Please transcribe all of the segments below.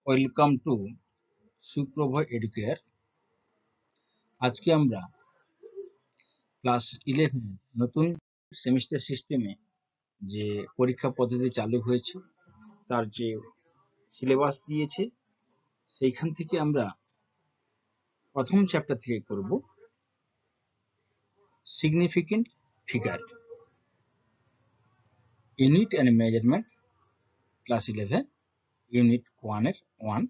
Welcome to Suprobho educare. আজকে আমরা class 11 নতুন সেমিস্টার সিস্টেমে যে পরীক্ষা পদ্ধতি চালু হয়েছে তার যে সিলেবাস দিয়েছে সেইখান থেকে আমরা প্রথম চ্যাপ্টার থেকে করব significant figure, unit and measurement, class 11 unit 1 এর 1।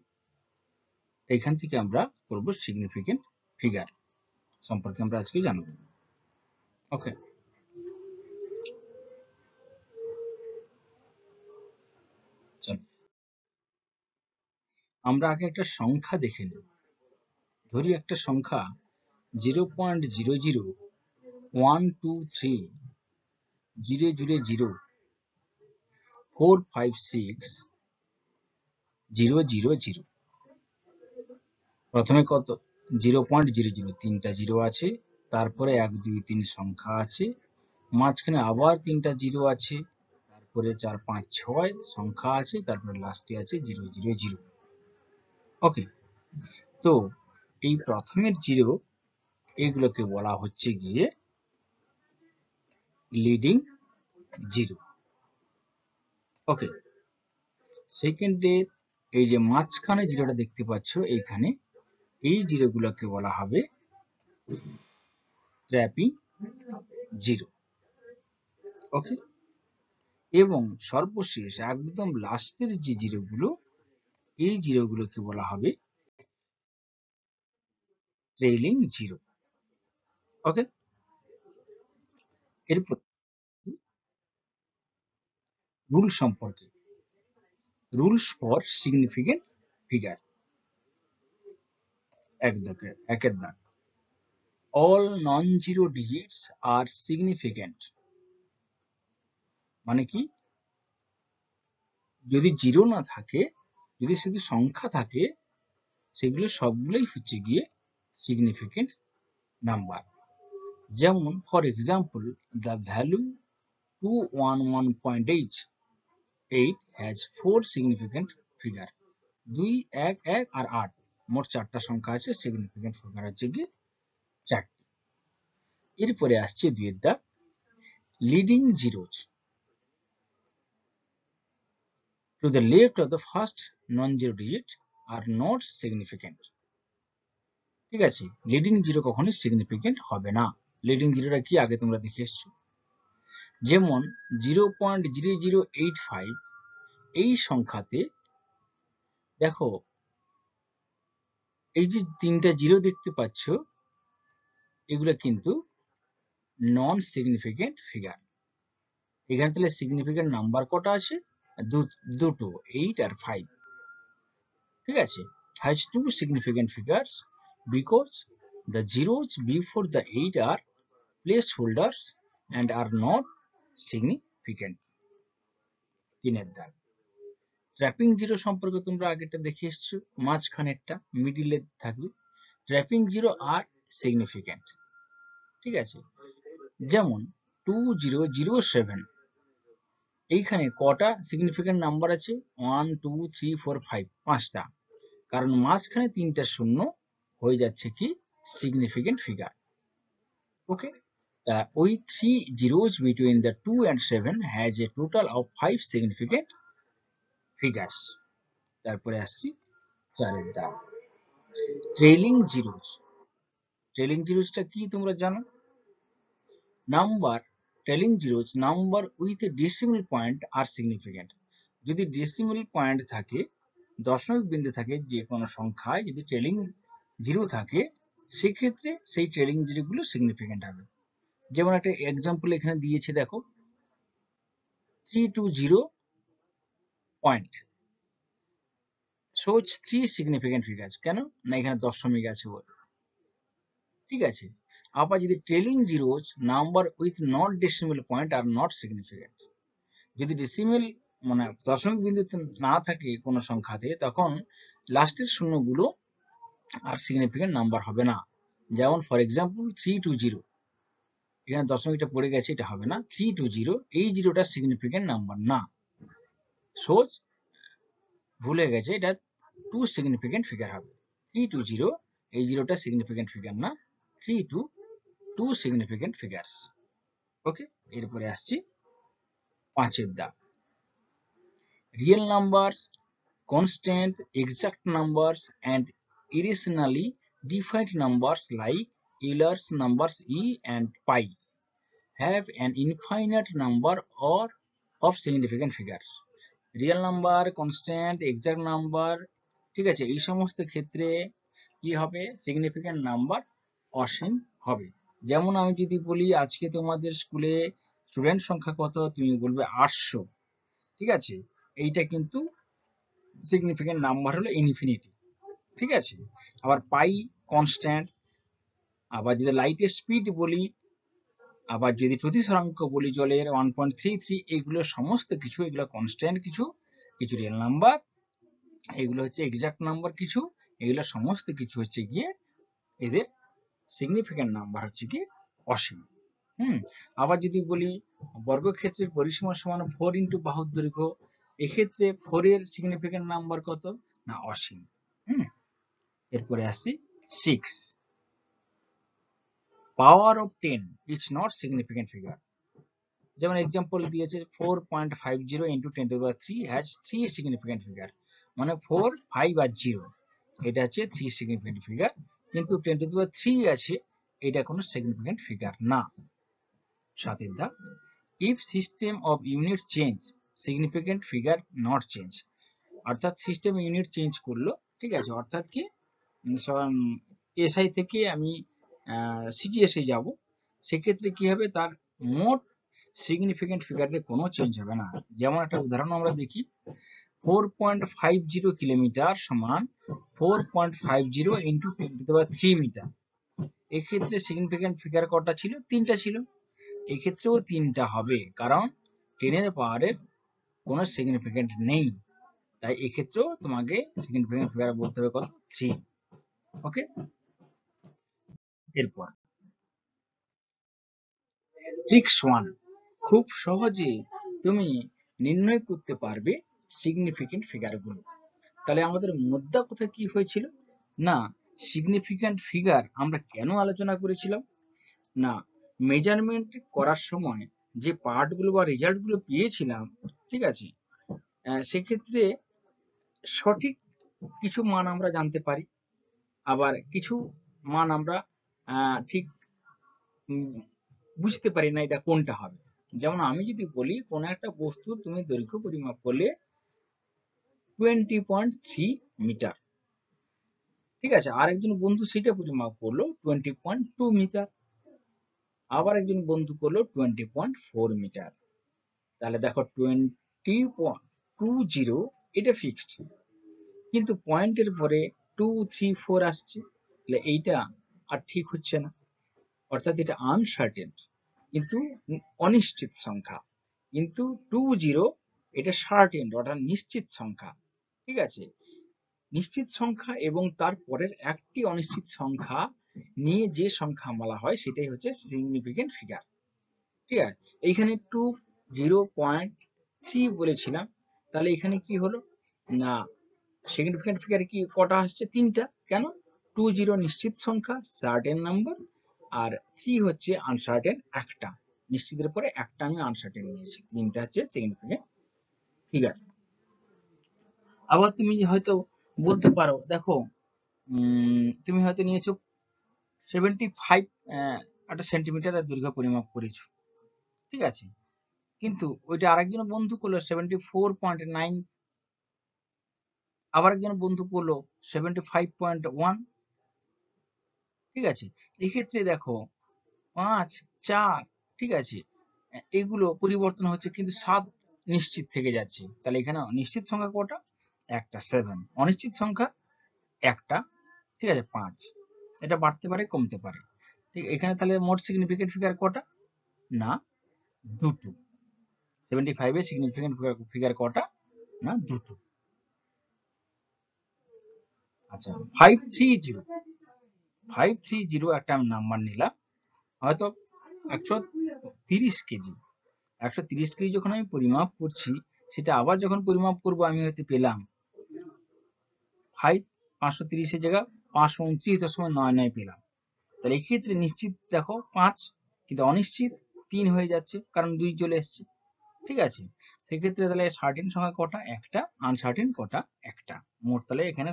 এইখান থেকে আমরা করব সিগনিফিকেন্ট ফিগার সম্পর্কে আমরা আজকে জানব। ওকে, চলো আমরা আগে একটা সংখ্যা দেখে নেব। ধরি একটা সংখ্যা 0.00123.003.456.000। প্রথমে কত 0.00 তিনটা জিরো আছে, তারপরে 1 2 3 সংখ্যা আছে, মাঝখানে আবার তিনটা জিরো আছে, তারপরে 4 5 6 সংখ্যা আছে, তারপরে লাস্টে আছে 000। ওকে, তো এই প্রথমের জিরো এইগুলোকে বলা হচ্ছে গিয়ে লিডিং জিরো। ওকে, সেকেন্ডে এই যে মাঝখানে জিরোটা দেখতে পাচ্ছ এইখানে, এই জিরোগুলোকে বলা হবে ট্র্যাপিং জিরো। ওকে, এবং সর্বশেষ একদম লাস্টের যে জিরোগুলো, এই জিরোগুলোকে বলা হবে ট্রেইলিং জিরো। ওকে, এরপর রুল সম্পর্কে, রুলস ফর সিগনিফিকেন্ট ফিগার। একের দাগ, অল নন জিরো ডিজিটস আর সিগনিফিকেন্ট। মানে কি, যদি জিরো না থাকে, যদি শুধু সংখ্যা থাকে, সেগুলো সবগুলোই হচ্ছে গিয়ে সিগনিফিকেন্ট নাম্বার। যেমন for example, the value 211.8 has 4 significant figure. 2 1 1 আর 8, মোট 4টা সংখ্যা আছে, সিগনিফিকেন্ট ফিগার হচ্ছে গিয়ে 4টি। এরপরে আসছে 2 এর দাগ, leading zeros to the left of the first non-zero digit are not significant. ঠিক আছে, লিডিং জিরো কখনোই সিগনিফিকেন্ট হবে না। লিডিং জিরোটা কি আগে তোমরা দেখে এসছো। যেমন 0.0085 এই সংখ্যাতে দেখো, এই যে তিনটা জিরো দেখতে পাচ্ছ, এগুলো কিন্তু নন সিগনিফিকেন্ট ফিগার। এখানে তাহলে সিগনিফিকেন্ট নাম্বার কটা আছে? দুটো, 8 আর 5। ঠিক আছে, has two significant figures because the zeros before the 8 are placeholders and are not significant. 3 এর দাগ, ট্র্যাপিং জিরো সম্পর্কে তোমরা আগেটা দেখে এসছো, মাঝখানেরটা মিডিলে থাকবে। ট্র্যাপিং জিরো আর সিগনিফিকেন্ট। ঠিক আছে, যেমন 2007, এইখানে কটা সিগনিফিকেন্ট নাম্বার আছে? 1 2 3 4 5, 5টা, কারণ মাঝখানে 3টা শূন্য হয়ে যাচ্ছে কি সিগনিফিকেন্ট ফিগার। ওকে, ওই 3 zeros between the 2 and 7 has a total of 5 significant figures. তারপরে আসছি 4 এর দাগ, ট্রেইলিং জিরোজ। ট্রেইলিং জিরোজটা কি তোমরা জানো? Number trailing zeros number with a decimal point are significant. যদি ডেসিমাল পয়েন্ট থাকে, দশমিক বিন্দু থাকে, যে কোনো সংখ্যায় যদি ট্রেইলিং জিরো থাকে, সেক্ষেত্রে সেই ট্রেইলিং জিরোগুলো সিগনিফিকেন্ট হবে। যেমন একটা এক্সাম্পল এখানে দিয়েছে, দেখো 320 পয়েন্ট shows 3 significant figures। কেন না, এখানে দশমিক আছে বলে। ঠিক আছে, আবার যদি trailing zeros number with not decimal point are not significant, যদি ডেসিমাল মানে দশমিক বিন্দুতে না থাকে কোনো সংখ্যাতে, তখন লাস্টের শূন্যগুলো আর সিগনিফিকেন্ট নাম্বার হবে না। যেমন ফর এক্সাম্পল 320, এখানে দশমিকটা পড়ে গেছে, এটা হবে না। 320, এই জিরোটা সিগনিফিকেন্ট নাম্বার না, সোজ ভুলে গেছে, এটা টু সিগনিফিকেন্ট ফিগার হবে। 320 এই জিরোটা সিগনিফিকেন্ট ফিগার না, 3 টু সিগনিফিকেন্ট ফিগার্স। ওকে, এরপরে আসছি 5 দাগ। Real numbers, constant, exact numbers and irrationally defined numbers like Euler's numbers E and pi have an infinite number or of significant figures. Real number, constant, exact number, ঠিক আছে, এই সমস্ত ক্ষেত্রে কি হবে, সিগনিফিক্যান্ট নাম্বার অসীম হবে। যেমন আমি যদি বলি আজকে তোমাদের স্কুলে স্টুডেন্ট সংখ্যা কত, তুমি বলবে 800, ঠিক আছে, এইটা কিন্তু সিগনিফিক্যান্ট নাম্বার হলো ইনফিনিটি, ঠিক আছে। আবার পাই কনস্ট্যান্ট, আবার যদি লাইটের স্পিড বলি, আবার যদি প্রতিসরাঙ্ক বলি জলের 1.33, এগুলো সমস্ত কিছু, এগুলো কনস্ট্যান্ট কিছু, কিছু রিয়েল নাম্বার, এগুলো হচ্ছে এক্সাক্ট নাম্বার কিছু, এগুলো সমস্ত কিছু হচ্ছে গিয়ে এদের সিগনিফিক্যান্ট নাম্বার হচ্ছে গিয়ে অসীম। আবার যদি বলি বর্গক্ষেত্রের পরিসীমা সমান 4 ইন্টু বাহুর দৈর্ঘ্য, এক্ষেত্রে 4 এর সিগনিফিক্যান্ট নাম্বার কত না অসীম। এরপরে আসি 6, power of 10 is not significant figure. যেমন এক্সাম্পল দিয়েছে 4.50 ইন্টু 10⁻³ হ্যাজ 3 সিগনিফিক্যান্ট ফিগার, মানে 4, 5 আর 0, এটা হচ্ছে 3 সিগনিফিক্যান্ট ফিগার, কিন্তু 10⁻³ আছে, এটা কোনো সিগনিফিক্যান্ট ফিগার না। 7 ধাপ, if system of unit change significant figure not change, অর্থাৎ সিস্টেম ইউনিট চেঞ্জ করলো, ঠিক আছে, অর্থাৎ কি এসআই থেকে আমি সিটিএসে যাব, সেক্ষেত্রে কি হবে, তার মোট সিগনিফিক্যান্ট ফিগারের কোনো চেঞ্জ হবে না। যেমন একটা উদাহরণ আমরা দেখি, 4.50 কিলোমিটার সমান 4.50 ইন্টু 10⁻³ মিটার, এক্ষেত্রে সিগনিফিক্যান্ট ফিগার কটা ছিল, 3টা ছিল, এক্ষেত্রেও 3টা হবে, কারণ 10 এর পাওয়ারের কোনো সিগনিফিক্যান্ট নেই, তাই এক্ষেত্রেও তোমাকে সিগনিফিক্যান্ট ফিগার বলতে হবে কত, 3। ওকে, এরপর ট্রিক্স 1, খুব সহজে তুমি নির্ণয় করতে পারবে সিগনিফিক্যান্ট ফিগারগুলো। তাহলে আমাদের মুদ্রা কথা কি হয়েছিল না, সিগনিফিক্যান্ট ফিগার আমরা কেন আলোচনা করেছিলাম না, মেজারমেন্ট করার সময় যে পার্টগুলো বা রেজাল্টগুলো পেয়েছিলাম, ঠিক আছে, সেক্ষেত্রে সঠিক কিছু মান আমরা জানতে পারি, আবার কিছু মান আমরা ঠিক বুঝতে পারি না এটা কোনটা হবে। যেমন আমি যদি বলি কোন একটা বস্তু তুমি দৈর্ঘ্য পরিমাপ করলে 20.3 মিটার, ঠিক আছে, আরেকজন বন্ধু সেটা পরিমাপ করলো 20.2 মিটার, আবার একজন বন্ধু করলো 20.4 মিটার, তাহলে দেখো 20.20 এটা ফিক্সড, কিন্তু পয়েন্টের পরে 2, 3, 4 আসছে, তাহলে এইটা আর ঠিক হচ্ছে না, অর্থাৎ এটা আনসার্টেন, কিন্তু অনিশ্চিত সংখ্যা, কিন্তু 20 এটা সার্টেন, অর্থাৎ নিশ্চিত সংখ্যা, ঠিক আছে। নিশ্চিত সংখ্যা এবং তার পরের একটি অনিশ্চিত সংখ্যা নিয়ে যে সংখ্যা বলা হয় সেটাই হচ্ছে সিগনিফিক্যান্ট ফিগার, ঠিক আছে। এইখানে 20.3 বলেছিলাম, তাহলে এখানে কি হলো না, সিগনিফিক্যান্ট ফিগার কি কটা আসছে, 3টা, কেন, 20 নিশ্চিত সংখ্যা সার্টেন নাম্বার, আর 3 হচ্ছে আনসার্টেন, একটা নিশ্চিতের পরে একটা আমি আনসার্টেন নিয়েছি, 3টা হচ্ছে সিগনিফিক্যান্ট ফিগার। আবার তুমি হয়তো বলতে পারো, দেখো তুমি হয়তো নিয়েছো 75 একটা সেন্টিমিটারের দৈর্ঘ্য পরিমাপ করেছো, ঠিক আছে, কিন্তু ওইটা আরেকজন বন্ধু করলো 74.9, আবার একজন বন্ধু করলো 75.1, ঠিক আছে। এক্ষেত্রে দেখো 5, 4, ঠিক আছে, এগুলো পরিবর্তন হচ্ছে, কিন্তু 7 নিশ্চিত থেকে যাচ্ছে, তাহলে এখানে নিশ্চিত সংখ্যা কটা, একটা 7, অনিশ্চিত সংখ্যা একটা, ঠিক আছে 5, এটা বাড়তে পারে কমতে পারে, ঠিক, এখানে তাহলে মোট সিগনিফিক্যান্ট ফিগার কটা না, দুটো, 75 এর সিগনিফিক্যান্ট ফিগার কটা না, দুটো। আচ্ছা 530 একটা আমি নাম্বার নিলাম, হয়তো 130 কেজি, 130 কেজি যখন আমি পরিমাপ করছি, সেটা আবার যখন পরিমাপ করব আমি হয়তো পেলাম 5 530 জায়গা 529.99 পেলাম। তাহলে এই ক্ষেত্রে নিশ্চিত দেখো 5, কিন্তু অনিশ্চিত 3 হয়ে যাচ্ছে কারণ 2 চলে এসছে। ঠিক আছে, সেক্ষেত্রে তাহলে সার্টেন সংখ্যা কটা? একটা। আনসার্টেন কটা? একটা। মোট তাহলে এখানে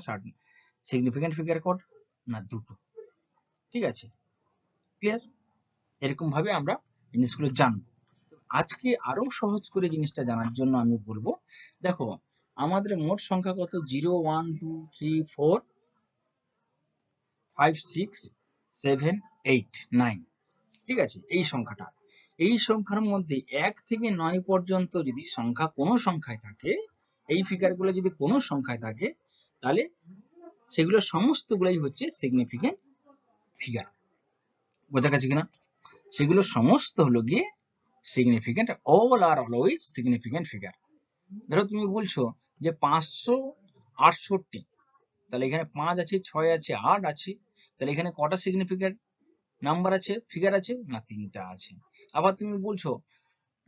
সিগনিফিকেন্ট ফিগার কটা? না, দুটো। ঠিক আছে, ক্লিয়ার? এরকম ভাবে আমরা জিনিসগুলো জানবো। আজকে আরো সহজ করে জিনিসটা জানার জন্য আমি বলবো, দেখো আমাদের মোট সংখ্যা কত? 0 1 2 3 4 5 6 7 8 9। ঠিক আছে, এই সংখ্যাটা, এই সংখ্যার মধ্যে 1 থেকে 9 পর্যন্ত যদি সংখ্যা কোনো সংখ্যায় থাকে, এই ফিগারগুলো যদি কোনো সংখ্যায় থাকে, তাহলে সেগুলো সমস্তগুলাই হচ্ছে সিগনিফিকেন্ট ফিগার। বোঝা গেছে কিনা? সেগুলো সমস্ত হলো গিয়ে significant, all are always significant figure. ধরো তুমি বলছো যে 568, তাহলে এখানে 5 আছে, 6 আছে, 8 আছে, তাহলে এখানে কটা সিগনিফিকেন্ট নাম্বার আছে, ফিগার আছে? না, 3টা আছে। আবার তুমি বলছো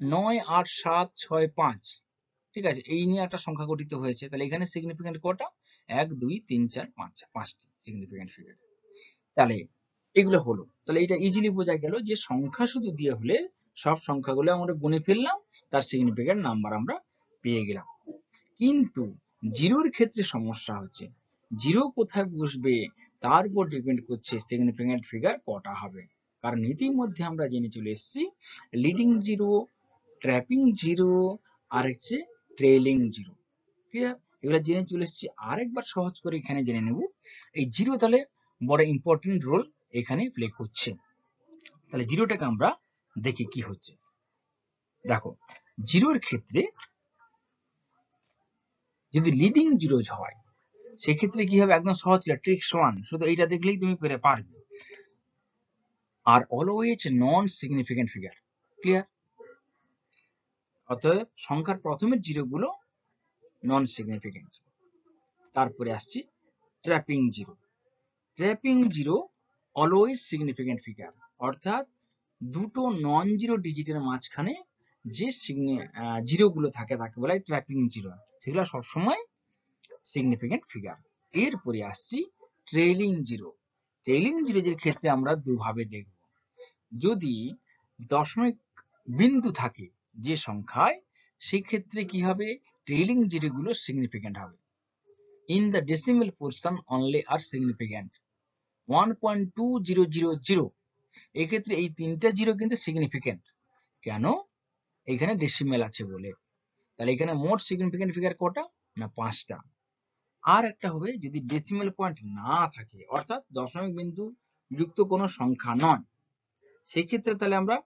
9 8 7 6 5, ঠিক আছে, এই নিয়ে একটা সংখ্যা গঠিত হয়েছে, তাহলে এখানে সিগনিফিকেন্ট কটা? 1 2 3 4 5, 5টি সিগনিফিকেন্ট ফিগার। তাহলে এগুলো হলো, তাহলে এটা ইজিলি বোঝা গেল যে সংখ্যা শুধু দিয়ে হলে সব সংখ্যাগুলো আমরা গুনে ফেললাম, তার সিগনিফিকেন্ট নাম্বার আমরা পেয়ে গেলাম। কিন্তু জিরোর ক্ষেত্রে সমস্যা হচ্ছে, জিরো কোথায় বসবে তার উপর ডিপেন্ড করছে সিগনিফিকেন্ট ফিগার কটা হবে। কারণ ইতিমধ্যে আমরা জেনে চলে এসেছি লিডিং জিরো, ট্র্যাপিং জিরো, আর হচ্ছে ট্রেইলিং জিরো। ক্লিয়ার? এগুলো জেনে চলে এসেছি, আরেকবার সহজ করে এখানে জেনে নেব। এই জিরো তাহলে বড় ইম্পর্টেন্ট রোল এখানে প্লে করছে। তাহলে জিরোটাকে আমরা দেখি কি হচ্ছে। দেখো জিরোর ক্ষেত্রে যদি লিডিং জিরো হয়, সেক্ষেত্রে কি হবে? একদম সহজ ছিল, ট্রিক্স 1, শুধু এইটা দেখলেই তুমি পারবে। আর always non significant figure. Clear? অতএব সংখ্যার প্রথমের জিরো গুলো নন সিগনিফিকেন্ট। তারপরে আসছি trapping zero. Trapping zero always significant figure, অর্থাৎ দুটো নন জিরো ডিজিটের মাঝখানে যে জিরো গুলো থাকে তাকে বলা হয় ট্র্যাপিং জিরো, সেগুলো সবসময় সিগনিফিকেন্ট ফিগার। এরপরে আসছি ট্রেইলিং জিরো। ট্রেইলিং জিরোর ক্ষেত্রে আমরা দুভাবে দেখব। যদি দশমিক বিন্দু থাকে যে সংখ্যায়, সেই ক্ষেত্রে কি হবে? ট্রেইলিং জিরো গুলো সিগনিফিকেন্ট হবে। In the decimal portion only are significant 1.2000, এক্ষেত্রে এই 3টা জিরো কিন্তু সিগনিফিকেন্ট। কেন? এখানে ডেসিমেল আছে বলে। তাহলে এখানে মোট সিগনিফিকেন্ট ফিগার কটা? না, 5টা। আর একটা হবে যদি ডেসিমেল পয়েন্ট না থাকে, অর্থাৎ দশমিক বিন্দু যুক্ত কোনো সংখ্যা নয়, সেই ক্ষেত্রে তাহলে আমরা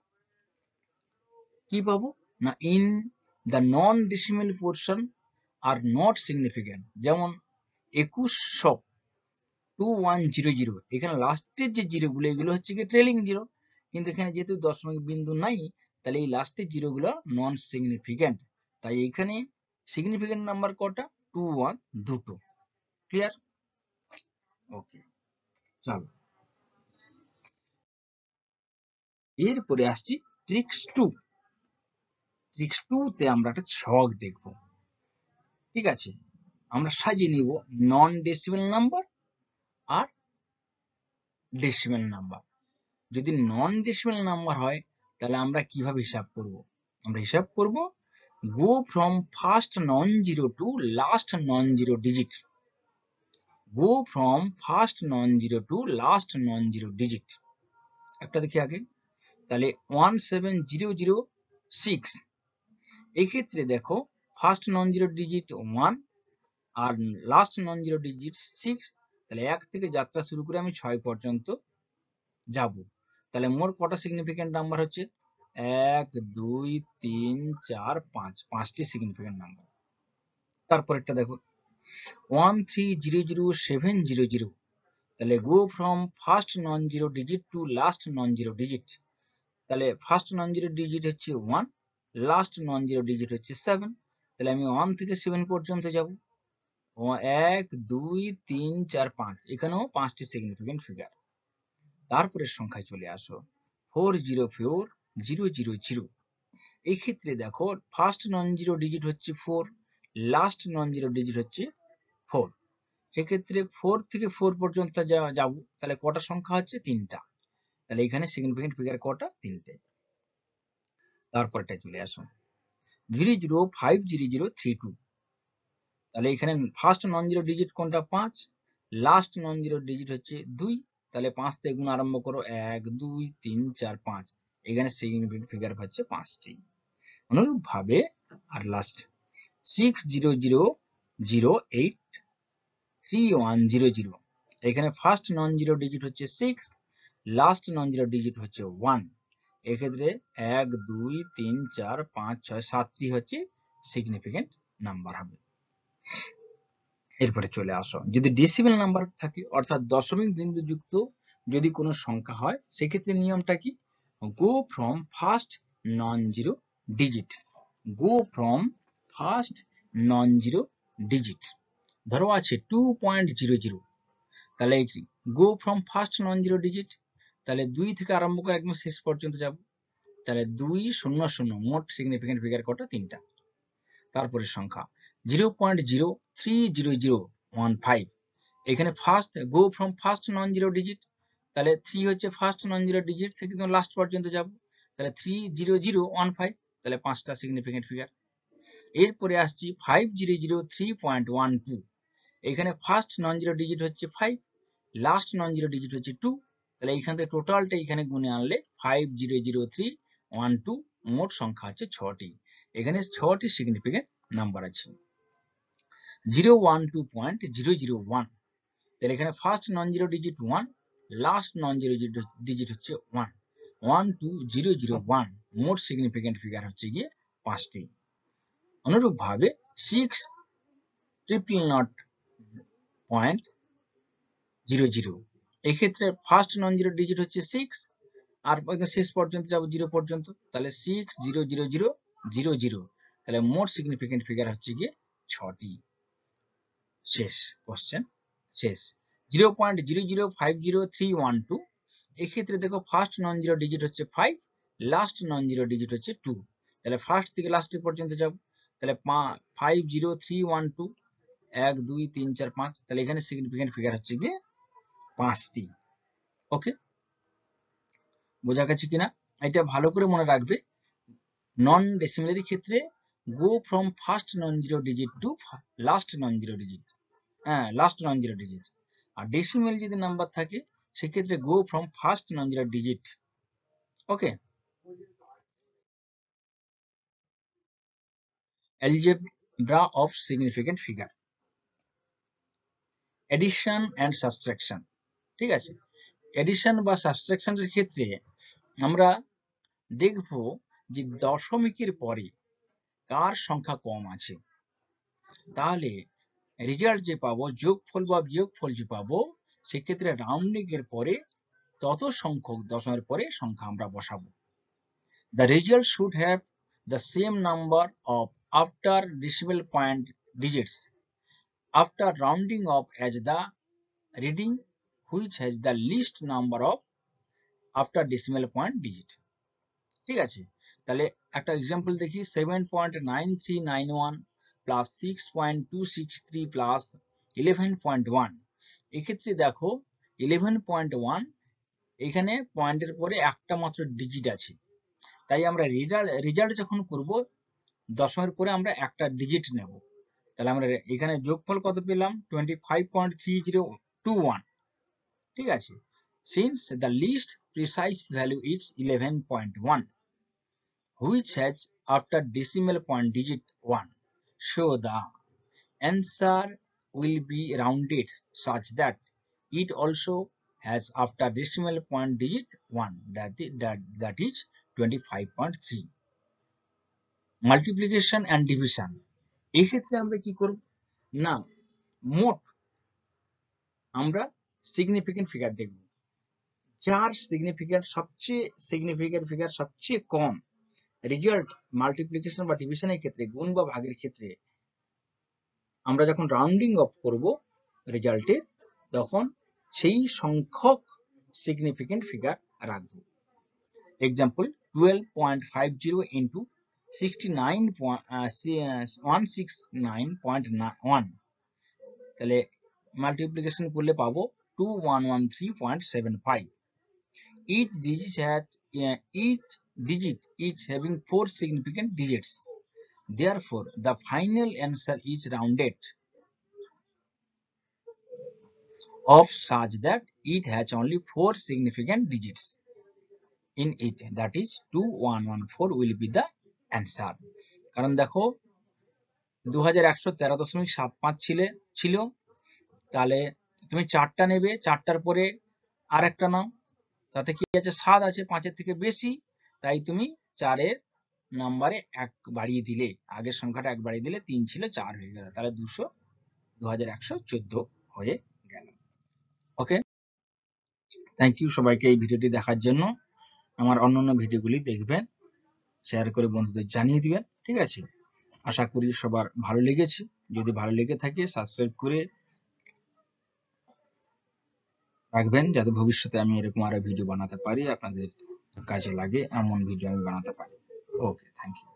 কি পাবো? না, in the non decimal portion are not significant. যেমন 2100, এখানে লাস্টের যে জিরো গুলো এগুলো হচ্ছে কি ট্রেলিং জিরো, কিন্তু এখানে যেহেতু দশমিক বিন্দু নাই, তাহলে এই লাস্টের জিরো গুলো নন সিগনিফিকেন্ট। তাই এখানে সিগনিফিকেন্ট নাম্বার কটা? 2 1, দুটো। ক্লিয়ার? ওকে, চলো এরপরে আসছি ট্রিক্স 2। ট্রিক্স 2 তে আমরা একটা ছক দেখব। ঠিক আছে, আমরা সাজিয়ে নিব নন ডেসিমেল নাম্বার আর ডেসিমেল নাম্বার। যদি নন ডেসিমেল নাম্বার হয়, তাহলে আমরা কিভাবে হিসাব করব? আমরা হিসাব করব গো from first non zero two last non zero digit. Go from first non zero two last non zero digit. একটা দেখি আগে, তাহলে 17006, এক্ষেত্রে দেখো ফার্স্ট নন জিরো ডিজিট 1 আর লাস্ট নন জিরো ডিজিট 6, তাহলে 1 থেকে যাত্রা শুরু করে আমি 6 পর্যন্ত যাব। তাহলে মোট কটা সিগনিফিকেন্ট নাম্বার হচ্ছে? 1 2 3 4 5, 5টি সিগনিফিকেন্ট নাম্বার। তারপরেরটা দেখো 1300700, তাহলে গো from first non zero digit to last non zero digit. তাহলে ফার্স্ট নন জিরো ডিজিট হচ্ছে 1, লাস্ট নন জিরো ডিজিট হচ্ছে 7, তাহলে আমি 1 থেকে 7 পর্যন্ত যাব। 1 2 3 4 5, এখানেও 5টি সিগনিফিকেন্ট ফিগার। তারপরের সংখ্যায় চলে আসো 404000। এই ক্ষেত্রে দেখো ফার্স্ট নন জিরো ডিজিট হচ্ছে 4, লাস্ট নন জিরো ডিজিট হচ্ছে 4, এক্ষেত্রে 4 থেকে 4 পর্যন্ত যাব, তাহলে কটা সংখ্যা হচ্ছে? 3টা। তাহলে এখানে সিগনিফিকেন্ট ফিগার কটা? 3টে। তারপরটা চলে আসো 005032। তাহলে এখানে ফার্স্ট নন জিরো ডিজিট কোনটা? 5। লাস্ট নন জিরো ডিজিট হচ্ছে 2। তাহলে 5 থেকে গুণ আরম্ভ করো, 1 2 3 4 5। এখানে সিগনিফিকেন্ট ফিগার হচ্ছে 5টি। অনুরূপ ভাবে আর লাস্ট 6000083100, এখানে ফার্স্ট নন জিরো ডিজিট হচ্ছে 6, লাস্ট নন জিরো ডিজিট হচ্ছে 1। এক্ষেত্রে 1 2 3 4 5 6 7টি হচ্ছে সিগনিফিকেন্ট নাম্বার হবে। এরপরে চলে আসো, যদি ডেসিমেল নাম্বার থাকে অর্থাৎ দশমিক বিন্দু যুক্ত যদি কোনো সংখ্যা হয়, সেক্ষেত্রে নিয়মটা কি? গো from first non zero digit. Go from first non zero digit. ধরো আছে 2.00, তাহলে গো from first non zero digit, তাহলে 2 থেকে আরম্ভ করে একদম শেষ পর্যন্ত যাব। তাহলে 2 0 0, মোট সিগনিফিকেন্ট ফিগার কটা? 3টা। তারপরে সংখ্যা 0.030015, এখানে first go from first non zero digit, তাহলে 3 হচ্ছে ফার্স্ট নন জিরো ডিজিট থেকে লাস্ট পর্যন্ত যাব, তাহলে 30015, তাহলে 5টা সিগনিফিকেন্ট ফিগার। এরপরে আসছি 5003.12, এখানে ফার্স্ট নন জিরো ডিজিট হচ্ছে 5, লাস্ট নন জিরো ডিজিট হচ্ছে 2, তাহলে এইখান থেকে টোটালটা এখানে গুণে আনলে 500312, মোট সংখ্যা হচ্ছে 6টি। এখানে 6টি সিগনিফিকেন্ট নাম্বার আছে। 012.001, তাহলে এখানে first non zero digit 1, last non zero digit হচ্ছে 1, 12001, মোট সিগনিফিকেন্ট ফিগার হচ্ছে গিয়ে 5টি। অনুরূপ ভাবে 6000.00, এক্ষেত্রে ফার্স্ট নন জিরো ডিজিট হচ্ছে 6, আর একদম শেষ পর্যন্ত যাব 0 পর্যন্ত, তাহলে 600000, তাহলে মোট সিগনিফিকেন্ট ফিগার হচ্ছে গিয়ে 6টি। শেষ কোশ্চেন, শেষ 0.00503112, এক্ষেত্রে দেখো ফার্স্ট নন জিরো ডিজিট হচ্ছে 5, লাস্ট নন জিরো ডিজিট হচ্ছে 2, তাহলে ফার্স্ট থেকে লাস্ট পর্যন্ত যাব, তাহলে 50312, 1 2 3 4 5, তাহলে এখানে সিগনিফিকেন্ট ফিগার হচ্ছে গিয়ে 5টি। ওকে, বোঝা গেছে কিনা? এটা ভালো করে মনে রাখবে। নন ডেসিমেলের ক্ষেত্রে go from first non zero digit to last non zero digit, last non zero digit. আর ডেসিমেল যদি নাম্বার থাকে সেক্ষেত্রে go from first non zero digit. Okay, algebra of significant figure, addition and subtraction. ঠিক আছে, addition বা সাবট্রাকশনের ক্ষেত্রে আমরা দেখব যে দশমিকের পরে কার সংখ্যা কম আছে, তাহলে রেজাল্ট যে পাবো, যোগফল বা বিয়োগফল যে পাবো, সেক্ষেত্রে রাউন্ডিং এর পরে তত সংখ্যক দশমের পরে সংখ্যা আমরা বসাবো। The result should have the same number of after decimal point digits after rounding off as the reading which has the least number of after decimal point digit. ঠিক আছে, তাহলে একটা এক্সাম্পল দেখি, 7.9391 প্লাস 6.263 প্লাস 11.1। এক্ষেত্রে দেখো 11.1, এখানে পয়েন্টের পরে একটা মাত্র ডিজিট আছে, তাই আমরা রেজাল্ট যখন করব দশমের পরে আমরা একটা ডিজিট নেব। তাহলে আমরা এখানে যোগফল কত পেলাম? 25.3021। ঠিক আছে, since the least precise value is 11.1 which has after decimal point digit 1, so the answer will be rounded such that it also has after decimal point digit 1, that is 25.3. Multiplication and division, এই ক্ষেত্রে আমরা কি করব না, মোট আমরা significant figure দেখব, যার সিগনিফিকেন্ট ফিগার সবচেয়ে কম রেজাল্ট মাল্টিপ্লিকেশন বা ডিভিশনের ক্ষেত্রে, গুণ বা ভাগের ক্ষেত্রে আমরা যখন রাউন্ডিং অফ করব রেজাল্টে, তখন সেই সংখ্যক সিগনিফিকেন্ট ফিগার রাখবো। এক্সাম্পল 12.50 ইন্টু 169.1, তাহলে মাল্টিপ্লিকেশন করলে পাবো 2113.75. Each digit is having 4 significant digits. Therefore, the final answer is rounded off such that it has only 4 significant digits in it. That is 2114 will be the answer. কারণ দেখো 2113.75 ছিল, তাহলে তুমি 4টা নেবে, 4টার পরে আর একটা নাও, তাতে কি আছে 7 আছে, 5-এর থেকে বেশি, তাই তুমি 4-এর নাম্বারে 1 বাড়িয়ে দিলে, আগের সংখ্যাটা 1 বাড়িয়ে দিলে 3 ছিল 4 হয়ে গেল, তাহলে 2114 হয়ে গেল। ওকে, থ্যাংক ইউ সবাইকে এই ভিডিওটি দেখার জন্য। আমার অন্যান্য ভিডিওগুলি দেখবেন, শেয়ার করে বন্ধুদের জানিয়ে দিবেন, ঠিক আছে? আশা করি সবার ভালো লেগেছে। যদি ভালো লেগে থাকে সাবস্ক্রাইব করে রাখবেন, যাতে ভবিষ্যতে আমি এরকম আরো ভিডিও বানাতে পারি, আপনাদের কাজে লাগে এমন ভিডিও আমি বানাতে পারি। ওকে, থ্যাংক ইউ।